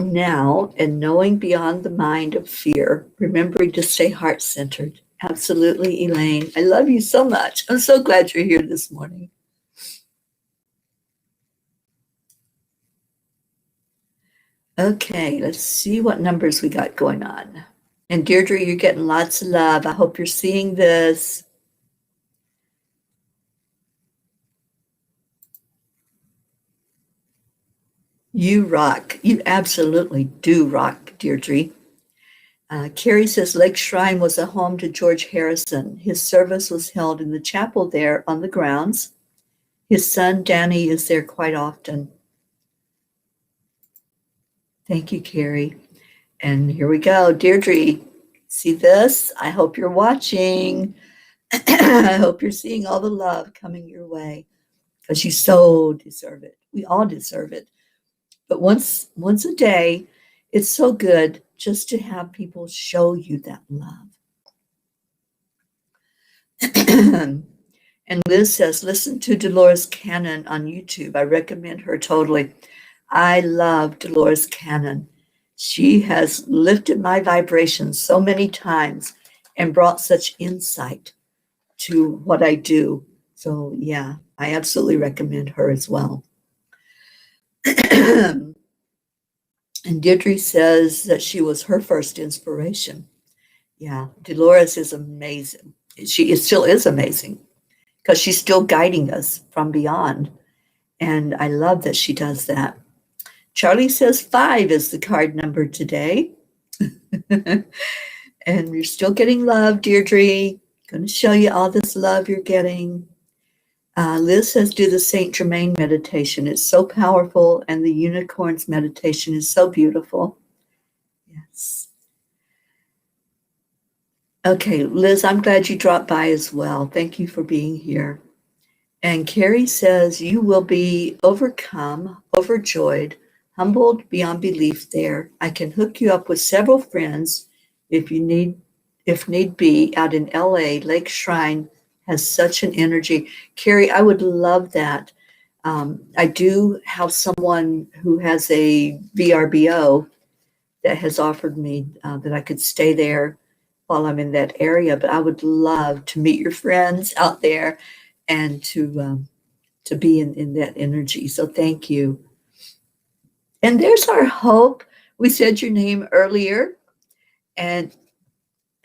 now and knowing beyond the mind of fear, remembering to stay heart-centered. Absolutely, Elaine. I love you so much. I'm so glad you're here this morning. Okay, let's see what numbers we got going on. And Deirdre, you're getting lots of love. I hope you're seeing this. You rock. You absolutely do rock, Deirdre. Carrie says Lake Shrine was a home to George Harrison. His service was held in the chapel there on the grounds. His son, Danny, is there quite often. Thank you, Carrie. And here we go. Deirdre, see this? I hope you're watching. I hope you're seeing all the love coming your way because you so deserve it. We all deserve it. But once a day, it's so good just to have people show you that love. And Liz says, listen to Dolores Cannon on YouTube. I recommend her totally. I love Dolores Cannon. She has lifted my vibrations so many times and brought such insight to what I do. So yeah, I absolutely recommend her as well. And Deirdre says that she was her first inspiration. Yeah, Dolores is amazing. Still is amazing because she's still guiding us from beyond. And I love that she does that. Charlie says 5 is the card number today. And you're still getting love, Deirdre. Going to show you all this love you're getting. Liz says, do the Saint Germain meditation. It's so powerful, and the unicorns meditation is so beautiful. Yes. Okay, Liz, I'm glad you dropped by as well. Thank you for being here. And Carrie says, you will be overcome, overjoyed, humbled beyond belief there. I can hook you up with several friends if need be, out in LA. Lake Shrine has such an energy. Carrie, I would love that. I do have someone who has a VRBO that has offered me that I could stay there while I'm in that area, but I would love to meet your friends out there and to be in that energy. So thank you. And there's our Hope. We said your name earlier, and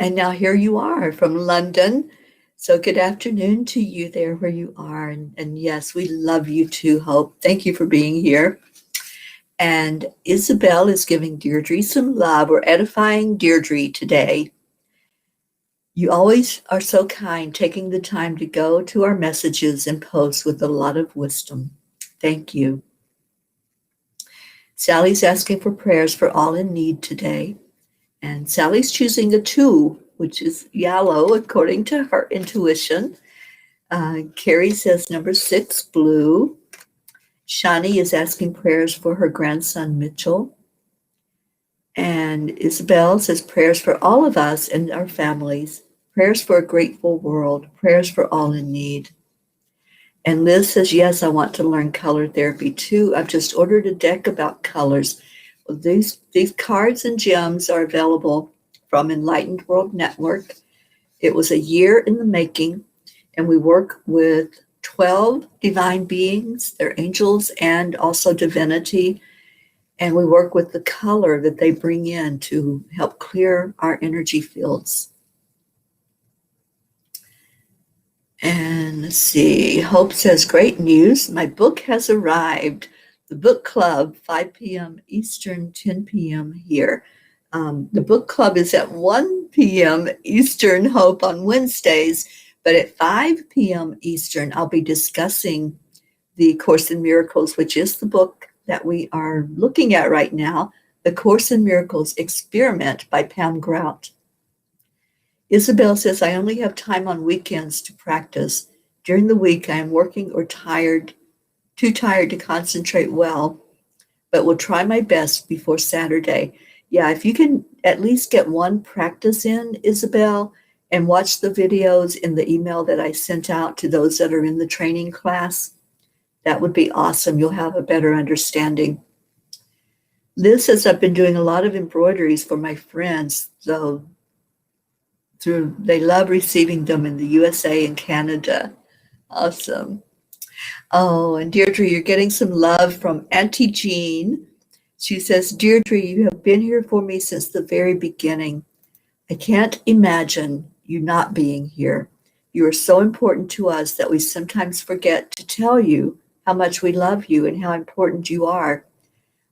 now here you are from London. So good afternoon to you there where you are. And yes, we love you too, Hope. Thank you for being here. And Isabel is giving Deirdre some love. We're edifying Deirdre today. You always are so kind, taking the time to go to our messages and posts with a lot of wisdom. Thank you. Sally's asking for prayers for all in need today. And Sally's choosing a 2, which is yellow, according to her intuition. Carrie says number 6, blue. Shani is asking prayers for her grandson, Mitchell. And Isabel says prayers for all of us and our families. Prayers for a grateful world. Prayers for all in need. And Liz says, yes, I want to learn color therapy too. I've just ordered a deck about colors. Well, these cards and gems are available from Enlightened World Network. It was a year in the making, and we work with 12 divine beings, their angels, and also divinity. And we work with the color that they bring in to help clear our energy fields. And let's see, Hope says, great news. My book has arrived. The book club, 5 p.m. Eastern, 10 p.m. here. The book club is at 1 p.m. Eastern, Hope, on Wednesdays. But at 5 p.m. Eastern, I'll be discussing the Course in Miracles, which is the book that we are looking at right now, The Course in Miracles Experiment by Pam Grout. Isabel says, I only have time on weekends to practice. During the week, I am working or too tired to concentrate well, but will try my best before Saturday. Yeah, if you can at least get one practice in, Isabel, and watch the videos in the email that I sent out to those that are in the training class, that would be awesome. You'll have a better understanding. Liz says, I've been doing a lot of embroideries for my friends, though they love receiving them in the USA and Canada. Awesome. Oh, and Deirdre, you're getting some love from Auntie Jean. She says, Deirdre, you have been here for me since the very beginning. I can't imagine you not being here. You are so important to us that we sometimes forget to tell you how much we love you and how important you are.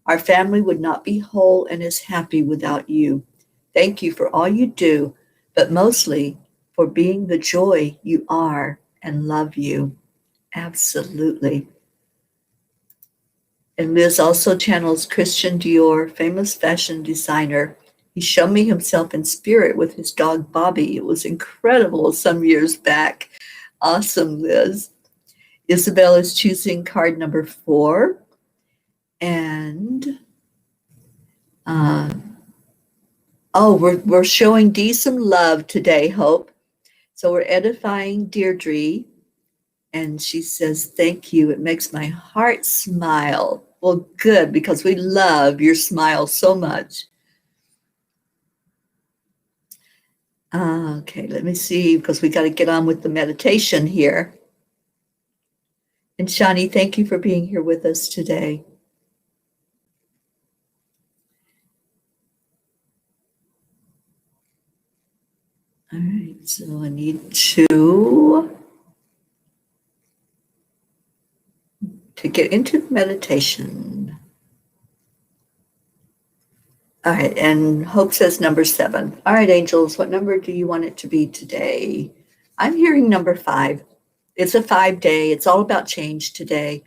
Our family would not be whole and as happy without you. Thank you for all you do, but mostly for being the joy you are, and love you. Absolutely. And Liz also channels Christian Dior, famous fashion designer. He showed me himself in spirit with his dog Bobby. It was incredible some years back. Awesome, Liz. Isabel is choosing card number 4. And we're showing Dee some love today, Hope. So we're edifying Deirdre, and she says, thank you. It makes my heart smile. Well, good, because we love your smile so much. Okay, let me see, because we got to get on with the meditation here. And Shani, thank you for being here with us today. So I need to get into meditation. All right, and Hope says number 7. All right, angels, what number do you want it to be today? I'm hearing number 5. It's a 5-day. It's all about change today.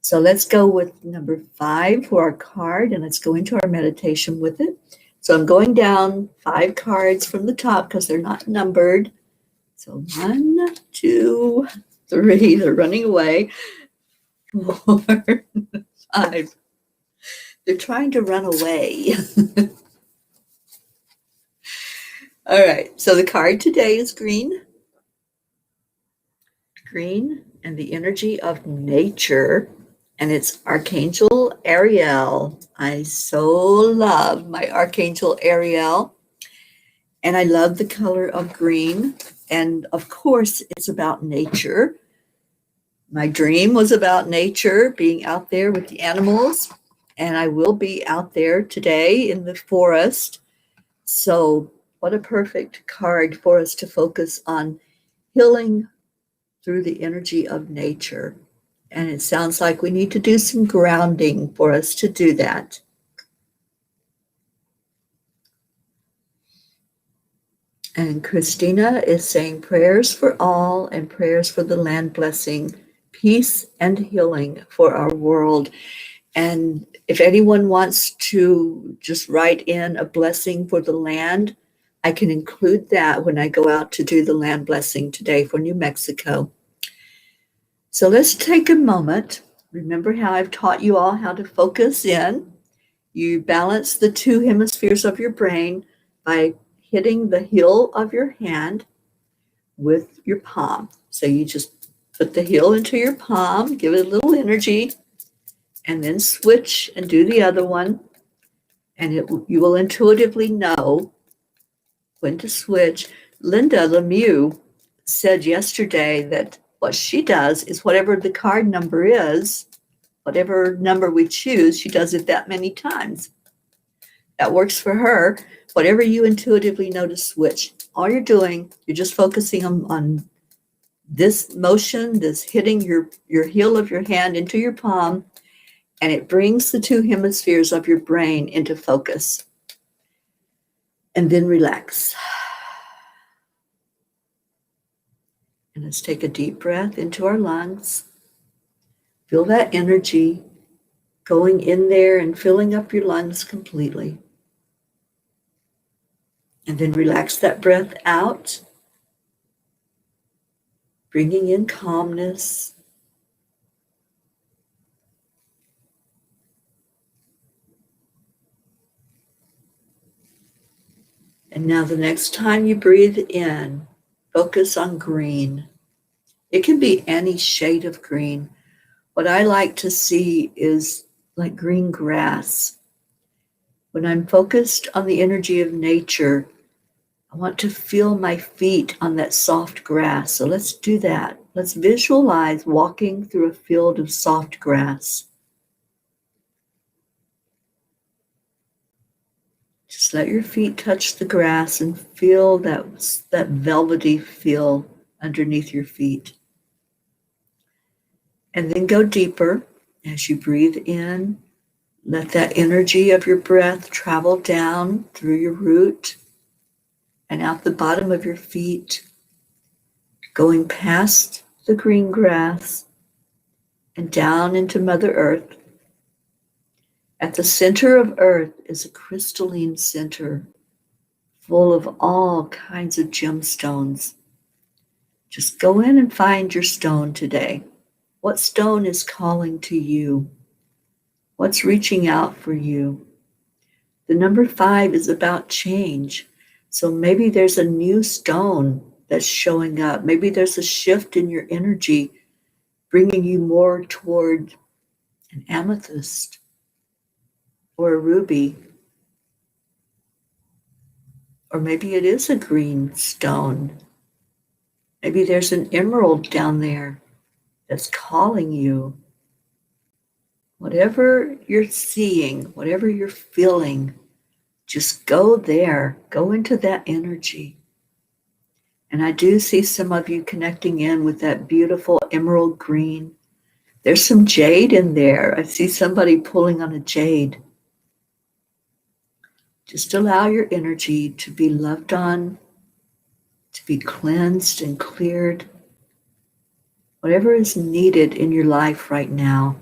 So let's go with number 5 for our card, and let's go into our meditation with it. So I'm going down 5 cards from the top because they're not numbered. So 1, 2, 3, they're running away. 4, 5. They're trying to run away. All right, so the card today is green. Green and the energy of nature, and it's Archangel Ariel. I so love my Archangel Ariel, and I love the color of green, and of course it's about nature. My dream was about nature, being out there with the animals, and I will be out there today in the forest. So what a perfect card for us to focus on healing through the energy of nature. And it sounds like we need to do some grounding for us to do that. And Christina is saying prayers for all and prayers for the land blessing, peace and healing for our world. And if anyone wants to just write in a blessing for the land, I can include that when I go out to do the land blessing today for New Mexico. So let's take a moment. Remember how I've taught you all how to focus in. You balance the 2 hemispheres of your brain by hitting the heel of your hand with your palm. So you just put the heel into your palm, give it a little energy, and then switch and do the other one. And you will intuitively know when to switch. Linda Lemieux said yesterday that what she does is whatever the card number is, whatever number we choose, she does it that many times. That works for her. Whatever you intuitively know to switch, all you're doing, you're just focusing on this motion, this hitting your heel of your hand into your palm, and it brings the 2 hemispheres of your brain into focus. And then relax. And let's take a deep breath into our lungs. Feel that energy going in there and filling up your lungs completely. And then relax that breath out, bringing in calmness. And now the next time you breathe in, focus on green. It can be any shade of green. What I like to see is like green grass. When I'm focused on the energy of nature, I want to feel my feet on that soft grass. So let's do that. Let's visualize walking through a field of soft grass. Just let your feet touch the grass and feel that velvety feel underneath your feet. And then go deeper as you breathe in. Let that energy of your breath travel down through your root and out the bottom of your feet, going past the green grass and down into Mother Earth. At the center of Earth is a crystalline center full of all kinds of gemstones. Just go in and find your stone today. What stone is calling to you? What's reaching out for you? The number 5 is about change. So maybe there's a new stone that's showing up. Maybe there's a shift in your energy, bringing you more toward an amethyst or a ruby. Or maybe it is a green stone. Maybe there's an emerald down there that's calling you. Whatever you're seeing, whatever you're feeling, just go there, go into that energy. And I do see some of you connecting in with that beautiful emerald green. There's some jade in there. I see somebody pulling on a jade. Just allow your energy to be loved on, to be cleansed and cleared. Whatever is needed in your life right now.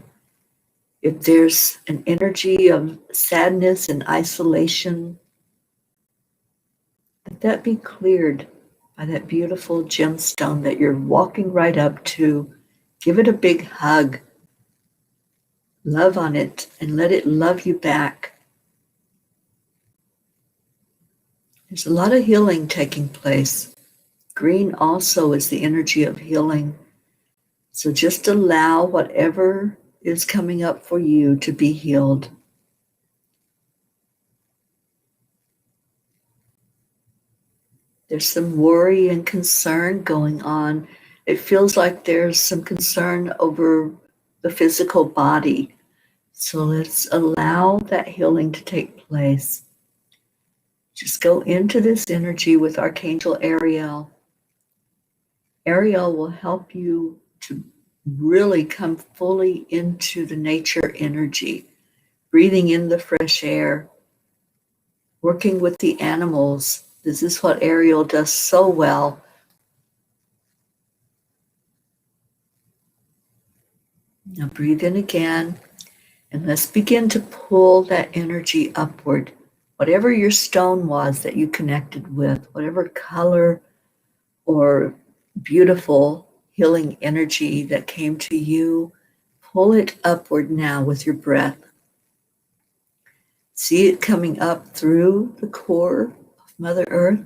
If there's an energy of sadness and isolation, let that be cleared by that beautiful gemstone that you're walking right up to. Give it a big hug. Love on it and let it love you back. There's a lot of healing taking place. Green also is the energy of healing. So just allow whatever is coming up for you to be healed. There's some worry and concern going on. It feels like there's some concern over the physical body. So let's allow that healing to take place. Just go into this energy with Archangel Ariel. Ariel will help you to really come fully into the nature energy, breathing in the fresh air, working with the animals. This is what Ariel does so well. Now breathe in again, and let's begin to pull that energy upward. Whatever your stone was that you connected with, whatever color or beautiful healing energy that came to you, pull it upward now with your breath. See it coming up through the core of Mother Earth,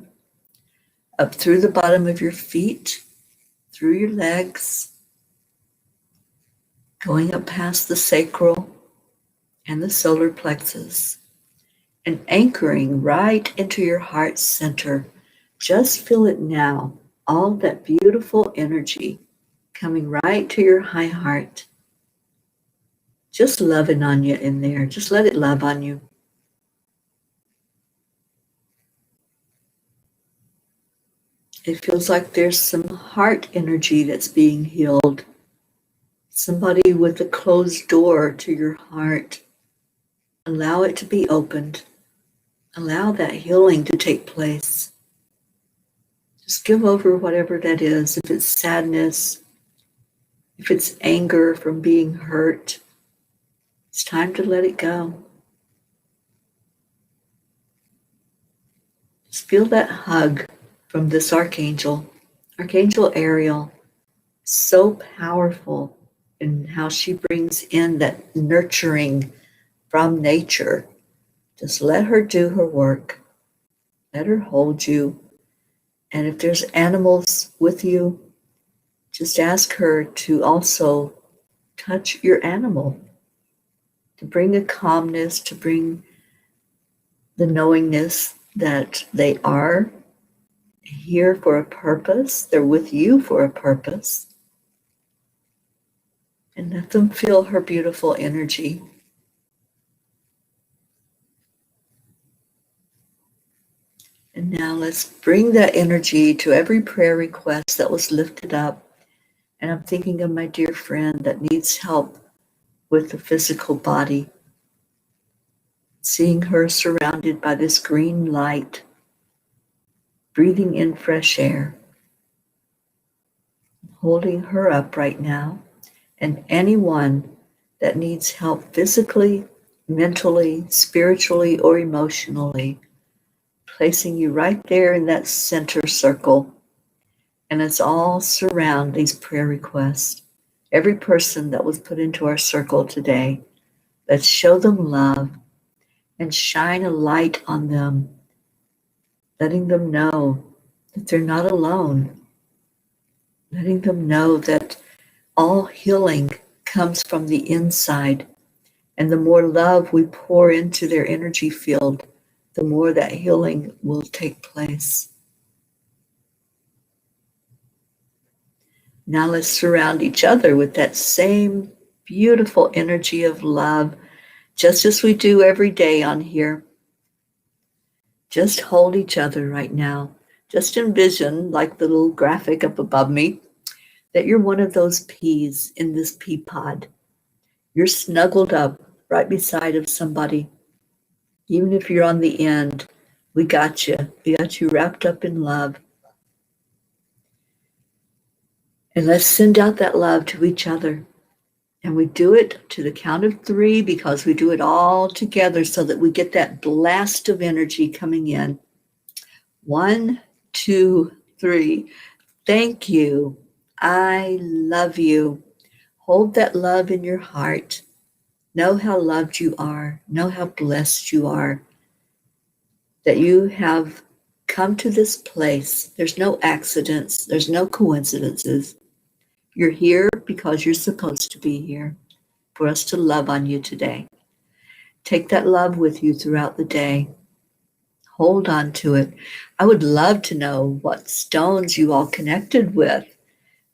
up through the bottom of your feet, through your legs, going up past the sacral and the solar plexus, and anchoring right into your heart center. Just feel it now, all that beautiful energy coming right to your high heart. Just loving on you in there. Just let it love on you. It feels like there's some heart energy that's being healed. Somebody with a closed door to your heart. Allow it to be opened. Allow that healing to take place. Just give over whatever that is. If it's sadness, if it's anger from being hurt, it's time to let it go. Just feel that hug from this archangel, Archangel Ariel. So powerful in how she brings in that nurturing from nature. Just let her do her work. Let her hold you. And if there's animals with you, just ask her to also touch your animal, to bring a calmness, to bring the knowingness that they are here for a purpose. They're with you for a purpose. And let them feel her beautiful energy. And now let's bring that energy to every prayer request that was lifted up. And I'm thinking of my dear friend that needs help with the physical body. Seeing her surrounded by this green light, breathing in fresh air, holding her up right now. And anyone that needs help physically, mentally, spiritually, or emotionally, placing you right there in that center circle. And it's all surround these prayer requests. Every person that was put into our circle today, let's show them love and shine a light on them, letting them know that they're not alone, letting them know that all healing comes from the inside. And the more love we pour into their energy field, the more that healing will take place. Now let's surround each other with that same beautiful energy of love, just as we do every day on here. Just hold each other right now. Just envision, like the little graphic up above me, that you're one of those peas in this pea pod. You're snuggled up right beside of somebody. Even if you're on the end, we got you. We got you wrapped up in love. And let's send out that love to each other. And we do it to the count of 3 because we do it all together so that we get that blast of energy coming in. 1, 2, 3. Thank you. I love you. Hold that love in your heart. Know how loved you are. Know how blessed you are. That you have come to this place. There's no accidents. There's no coincidences. You're here because you're supposed to be here, for us to love on you today. Take that love with you throughout the day. Hold on to it. I would love to know what stones you all connected with.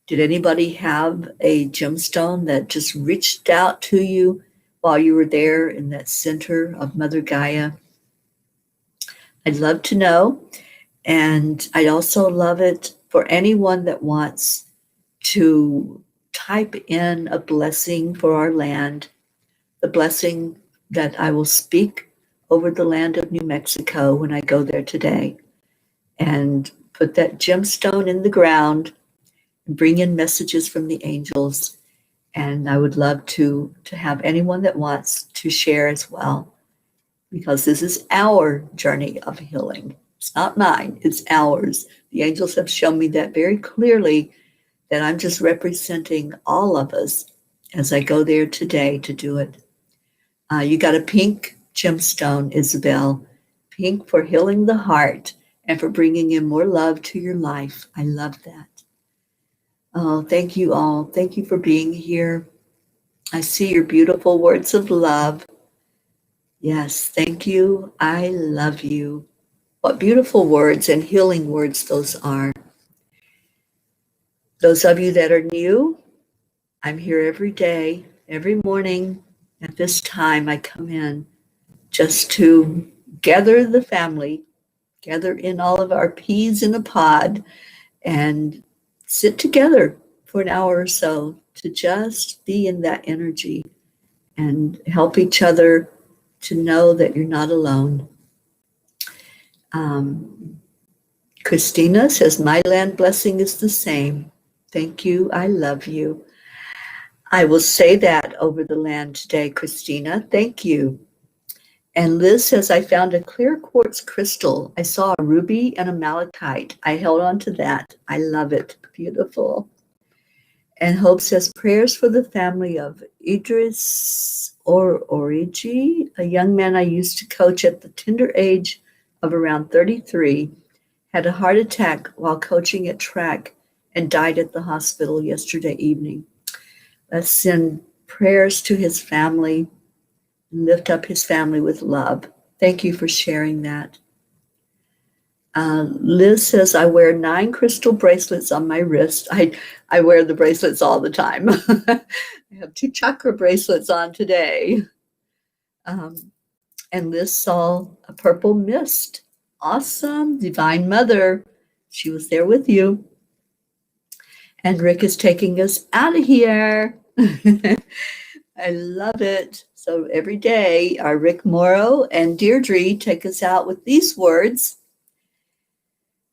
Did anybody have a gemstone that just reached out to you while you were there in that center of Mother Gaia? I'd love to know. And I'd also love it for anyone that wants to type in a blessing for our land, the blessing that I will speak over the land of New Mexico when I go there today, and put that gemstone in the ground and bring in messages from the angels. And I would love to have anyone that wants to share as well, because this is our journey of healing. It's not mine, it's ours. The angels have shown me that very clearly, that I'm just representing all of us as I go there today to do it. You got a pink gemstone, Isabel. Pink for healing the heart and for bringing in more love to your life. I love that. Oh, thank you all. Thank you for being here. I see your beautiful words of love. Yes, thank you. I love you. What beautiful words and healing words those are. Those of you that are new, I'm here every day, every morning. At this time, I come in just to gather the family, gather in all of our peas in a pod, and sit together for an hour or so to just be in that energy and help each other to know that you're not alone. Christina says, my land blessing is the same. Thank you. I love you. I will say that over the land today, Christina. Thank you. And Liz says, I found a clear quartz crystal. I saw a ruby and a malachite. I held on to that. I love it. Beautiful. And Hope says, prayers for the family of Idris Origi, a young man I used to coach at the tender age of around 33, had a heart attack while coaching at track and died at the hospital yesterday evening. Let's send prayers to his family and lift up his family with love. Thank you for sharing that. Liz says, I wear 9 crystal bracelets on my wrist. I wear the bracelets all the time. I have 2 chakra bracelets on today. And Liz saw a purple mist. Awesome. Divine Mother. She was there with you. And Rick is taking us out of here. I love it. So every day, our Rick Morrow and Deirdre take us out with these words.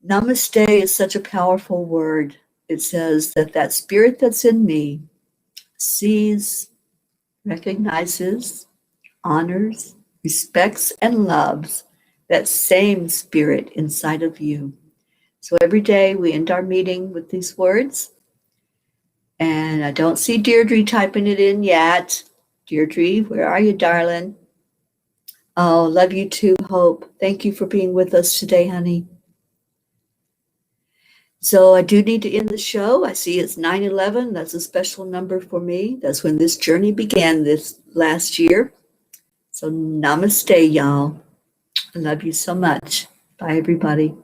Namaste is such a powerful word. It says that spirit that's in me sees, recognizes, honors, respects, and loves that same spirit inside of you. So every day we end our meeting with these words. And I don't see Deirdre typing it in yet. Deirdre, where are you, darling? Oh, love you too, Hope. Thank you for being with us today, honey. So I do need to end the show. I see it's 9/11. That's a special number for me. That's when this journey began this last year. So namaste, y'all. I love you so much. Bye, everybody.